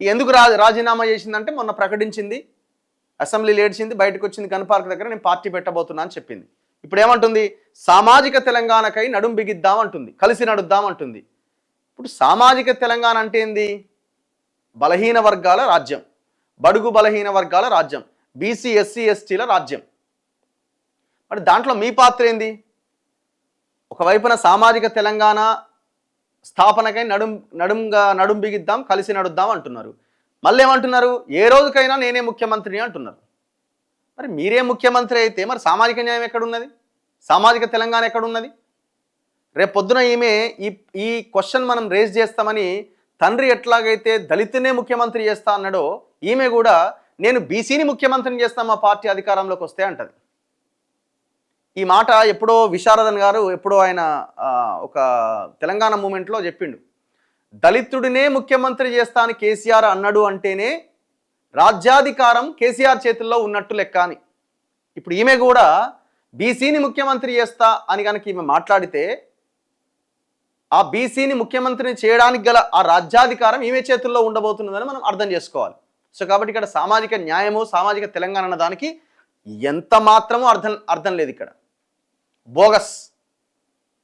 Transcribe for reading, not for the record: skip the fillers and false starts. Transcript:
ఎందుకు రాజీనామా చేసిందంటే మొన్న ప్రకటించింది, అసెంబ్లీలో ఏడ్చింది, బయటకు వచ్చింది గన్ పార్క్ దగ్గర, నేను పార్టీ పెట్టబోతున్నా అని చెప్పింది. ఇప్పుడు ఏమంటుంది? సామాజిక తెలంగాణకై నడుం బిగిద్దాం అంటుంది, కలిసి నడుద్దాం అంటుంది. ఇప్పుడు సామాజిక తెలంగాణ అంటే ఏంది? బలహీన వర్గాల రాజ్యం, బడుగు బలహీన వర్గాల రాజ్యం, బీసీ ఎస్సీ ఎస్టీల రాజ్యం. మరి దాంట్లో మీ పాత్ర ఏంది? ఒకవైపున సామాజిక తెలంగాణ స్థాపనకై నడుం బిగిద్దాం, కలిసి నడుద్దాం అంటున్నారు. మళ్ళీ ఏమంటున్నారు? ఏ రోజుకైనా నేనే ముఖ్యమంత్రిని అంటున్నారు. మరి మీరే ముఖ్యమంత్రి అయితే మరి సామాజిక న్యాయం ఎక్కడున్నది? సామాజిక తెలంగాణ ఎక్కడున్నది? రేపు పొద్దున ఈమె ఈ క్వశ్చన్ మనం రేజ్ చేస్తామని, తండ్రి ఎట్లాగైతే దళితునే ముఖ్యమంత్రి చేస్తా అన్నాడో, ఈమె కూడా నేను బీసీని ముఖ్యమంత్రిని చేస్తా మా పార్టీ అధికారంలోకి వస్తే అంటది. ఈ మాట ఎప్పుడో విశారదన్ గారు ఎప్పుడో ఆయన ఒక తెలంగాణ మూమెంట్లో చెప్పిండు. దళితుడినే ముఖ్యమంత్రి చేస్తా అని కేసీఆర్ అన్నాడు అంటేనే రాజ్యాధికారం కేసీఆర్ చేతుల్లో ఉన్నట్టు లెక్క అని. ఇప్పుడు ఈమె కూడా బీసీని ముఖ్యమంత్రి చేస్తా అని కనుక ఈమె మాట్లాడితే, ఆ బీసీని ముఖ్యమంత్రిని చేయడానికి గల ఆ రాజ్యాధికారం ఈమె చేతుల్లో ఉండబోతున్నదని మనం అర్థం చేసుకోవాలి. సో కాబట్టి ఇక్కడ సామాజిక న్యాయము, సామాజిక తెలంగాణ అన్న దానికి ఎంత మాత్రమూ అర్థం లేదు. ఇక్కడ బోగస్.